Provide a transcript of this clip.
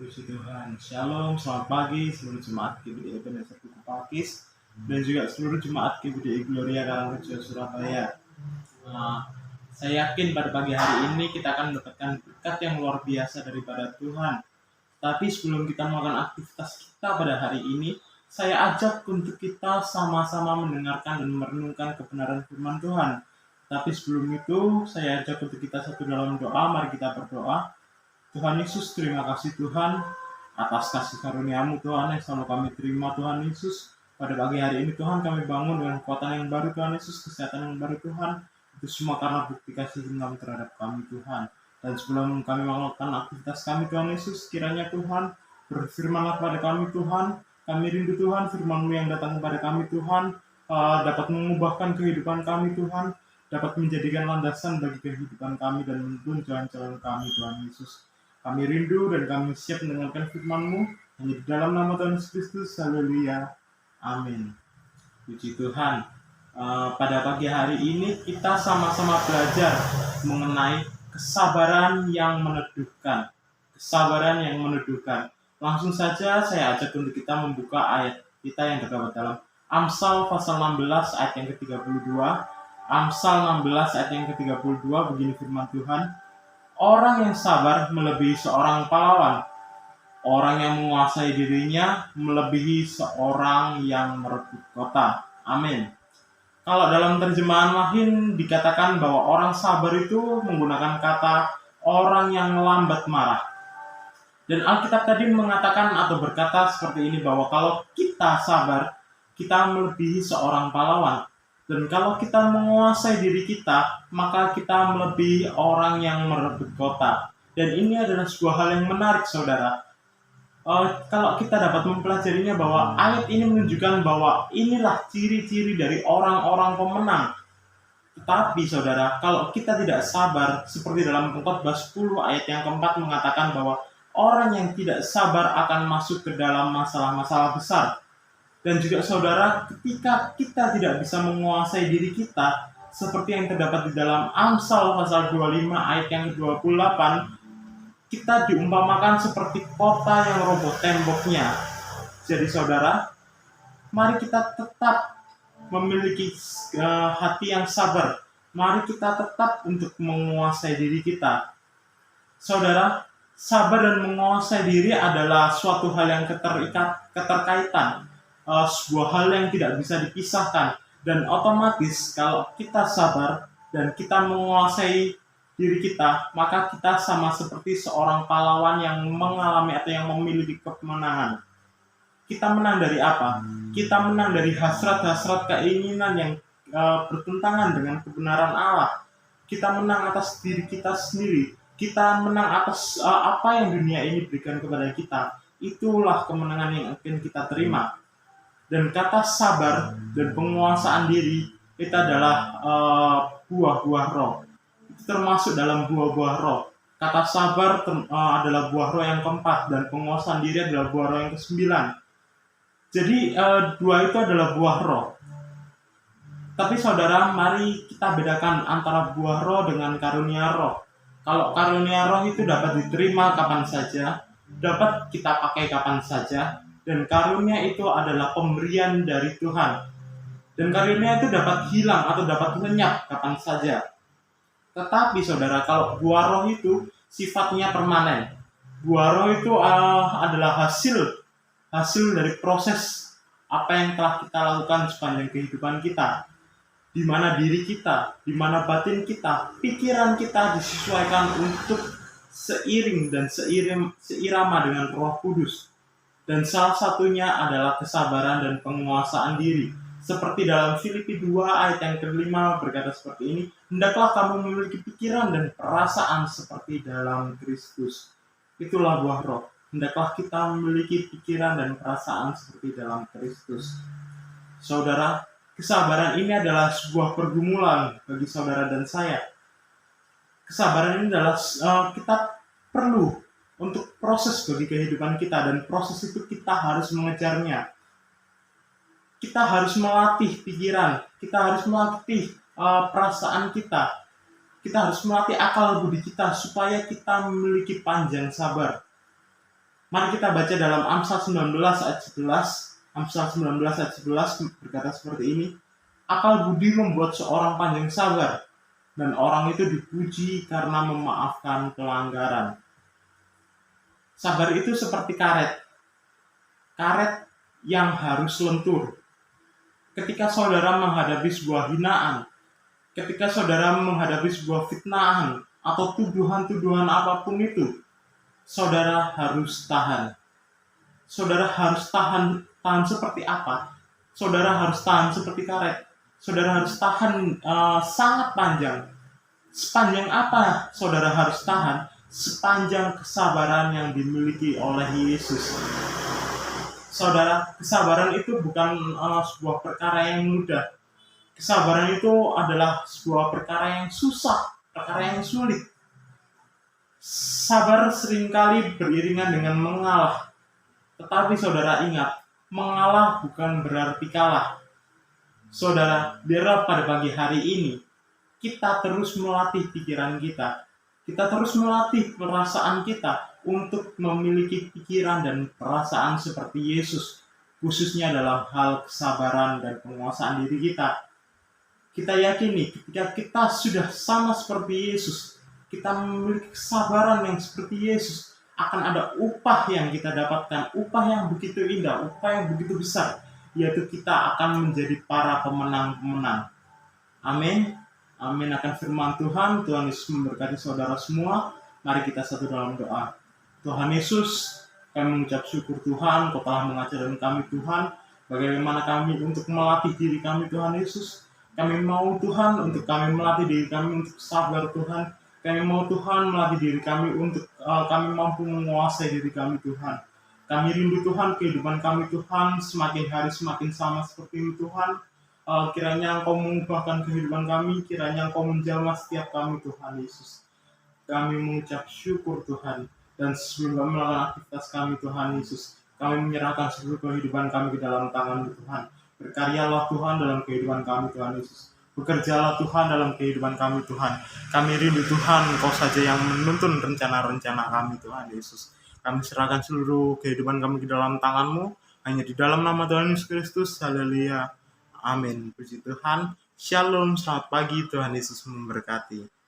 Puji Tuhan. Shalom, selamat pagi seluruh jemaat GBDI Ebenezer Tugu Pakis dan juga seluruh jemaat GBDI Gloria Karangrejo Surabaya. Saya yakin pada pagi hari ini kita akan mendapatkan berkat yang luar biasa daripada Tuhan. Tapi sebelum kita melakukan aktivitas kita pada hari ini, saya ajak untuk kita sama-sama mendengarkan dan merenungkan kebenaran firman Tuhan. Tapi sebelum itu, saya ajak untuk kita satu dalam doa. Mari kita berdoa. Tuhan Yesus, terima kasih Tuhan atas kasih karunia-Mu Tuhan yang selalu kami terima Tuhan Yesus. Pada pagi hari ini Tuhan kami bangun dengan kekuatan yang baru Tuhan Yesus, kesehatan yang baru Tuhan. Itu semua karena bukti kasih Tuhan terhadap kami Tuhan. Dan sebelum kami melakukan aktivitas kami Tuhan Yesus, kiranya Tuhan berfirmanlah kepada kami Tuhan. Kami rindu Tuhan firman-Mu yang datang kepada kami Tuhan dapat mengubahkan kehidupan kami Tuhan, dapat menjadikan landasan bagi kehidupan kami dan menuntun jalan-jalan kami Tuhan Yesus. Kami rindu dan kami siap mendengarkan firman-Mu hanya di dalam nama Tuhan Yesus Kristus. Haleluya. Amin. Puji Tuhan. Pada pagi hari ini kita sama-sama belajar mengenai kesabaran yang meneduhkan. Kesabaran yang meneduhkan. Langsung saja saya ajak untuk kita membuka ayat kita yang terdapat dalam Amsal pasal 16 ayat yang ke-32. Amsal 16 ayat yang ke-32 begini firman Tuhan. Orang yang sabar melebihi seorang pahlawan. Orang yang menguasai dirinya melebihi seorang yang merebut kota. Amin. Kalau dalam terjemahan lain dikatakan bahwa orang sabar itu menggunakan kata orang yang lambat marah. Dan Alkitab tadi mengatakan atau berkata seperti ini bahwa kalau kita sabar, kita melebihi seorang pahlawan. Dan kalau kita menguasai diri kita, maka kita melebihi orang yang merebut kota. Dan ini adalah sebuah hal yang menarik, saudara. Kalau kita dapat mempelajarinya bahwa ayat ini menunjukkan bahwa inilah ciri-ciri dari orang-orang pemenang. Tetapi, saudara, kalau kita tidak sabar, seperti dalam Pengkhotbah 10 ayat yang keempat mengatakan bahwa orang yang tidak sabar akan masuk ke dalam masalah-masalah besar. Dan juga saudara, ketika kita tidak bisa menguasai diri kita, seperti yang terdapat di dalam Amsal pasal 25 ayat yang ke-28, kita diumpamakan seperti kota yang roboh temboknya. Jadi saudara, mari kita tetap memiliki hati yang sabar. Mari kita tetap untuk menguasai diri kita. Saudara, sabar dan menguasai diri adalah suatu hal yang keterkaitan. Sebuah hal yang tidak bisa dipisahkan, dan otomatis kalau kita sabar dan kita menguasai diri kita, maka kita sama seperti seorang pahlawan yang mengalami atau yang memiliki kemenangan. Kita menang dari apa? Kita menang dari hasrat-hasrat keinginan yang bertentangan dengan kebenaran Allah. Kita menang atas diri kita sendiri. Kita menang atas apa yang dunia ini berikan kepada kita. Itulah kemenangan yang akan kita terima. Dan kata sabar dan penguasaan diri itu adalah buah-buah roh. Itu termasuk dalam buah-buah roh. Kata sabar adalah buah roh yang keempat dan penguasaan diri adalah buah roh yang ke-9. Jadi dua itu adalah buah roh. Tapi saudara, mari kita bedakan antara buah roh dengan karunia roh. Kalau karunia roh itu dapat diterima kapan saja, dapat kita pakai kapan saja. Dan karunia itu adalah pemberian dari Tuhan. Dan karunia itu dapat hilang atau dapat lenyap kapan saja. Tetapi saudara, kalau buah roh itu sifatnya permanen. Buah roh itu adalah hasil dari proses apa yang telah kita lakukan sepanjang kehidupan kita. Di mana diri kita, di mana batin kita, pikiran kita disesuaikan untuk seiring dan seirama dengan Roh Kudus. Dan salah satunya adalah kesabaran dan penguasaan diri. Seperti dalam Filipi 2 ayat yang ke-5 berkata seperti ini, hendaklah kamu memiliki pikiran dan perasaan seperti dalam Kristus. Itulah buah roh. Hendaklah kita memiliki pikiran dan perasaan seperti dalam Kristus. Saudara, kesabaran ini adalah sebuah pergumulan bagi saudara dan saya. Kesabaran ini adalah kita perlu untuk proses bagi kehidupan kita, dan proses itu kita harus mengejarnya. Kita harus melatih pikiran, kita harus melatih perasaan kita harus melatih akal budi kita supaya kita memiliki panjang sabar. Mari kita baca dalam Amsal 19 ayat 11. Amsal 19 ayat 11 berkata seperti ini. Akal budi membuat seorang panjang sabar, dan orang itu dipuji karena memaafkan pelanggaran. Sabar itu seperti karet. Karet yang harus lentur. Ketika saudara menghadapi sebuah hinaan, ketika saudara menghadapi sebuah fitnahan, atau tuduhan-tuduhan apapun itu, saudara harus tahan. Saudara harus tahan seperti apa? Saudara harus tahan seperti karet. Saudara harus tahan sangat panjang. Sepanjang apa saudara harus tahan? Sepanjang kesabaran yang dimiliki oleh Yesus. Saudara, kesabaran itu bukan sebuah perkara yang mudah. Kesabaran itu adalah sebuah perkara yang susah, perkara yang sulit. Sabar seringkali beriringan dengan mengalah. Tetapi saudara ingat, mengalah bukan berarti kalah. Saudara, biarlah pada pagi hari ini kita terus melatih pikiran kita. Kita terus melatih perasaan kita untuk memiliki pikiran dan perasaan seperti Yesus, khususnya dalam hal kesabaran dan penguasaan diri kita. Kita yakini ketika kita sudah sama seperti Yesus, kita memiliki kesabaran yang seperti Yesus, akan ada upah yang kita dapatkan, upah yang begitu indah, upah yang begitu besar, yaitu kita akan menjadi para pemenang-pemenang. Amin. Amin akan firman Tuhan. Tuhan Yesus memberkati saudara semua. Mari kita satu dalam doa. Tuhan Yesus, kami mengucap syukur Tuhan, Kau telah mengajarkan kami Tuhan, bagaimana kami untuk melatih diri kami Tuhan Yesus. Kami mau Tuhan untuk kami melatih diri kami untuk sabar Tuhan. Kami mau Tuhan melatih diri kami untuk kami mampu menguasai diri kami Tuhan. Kami rindu Tuhan kehidupan kami Tuhan semakin hari semakin sama seperti itu Tuhan. Kiranya Engkau mengubahkan kehidupan kami, kiranya Engkau menjamah setiap kami Tuhan Yesus. Kami mengucap syukur Tuhan, dan sebelum kami melakukan aktivitas kami Tuhan Yesus, kami menyerahkan seluruh kehidupan kami ke dalam tangan-Mu Tuhan. Berkaryalah Tuhan dalam kehidupan kami Tuhan Yesus. Bekerjalah Tuhan dalam kehidupan kami Tuhan. Kami rindu Tuhan, Engkau saja yang menuntun rencana-rencana kami Tuhan Yesus. Kami serahkan seluruh kehidupan kami ke dalam tangan-Mu, hanya di dalam nama Tuhan Yesus Kristus. Haleluya. Amin. Puji Tuhan. Shalom, selamat pagi. Tuhan Yesus memberkati.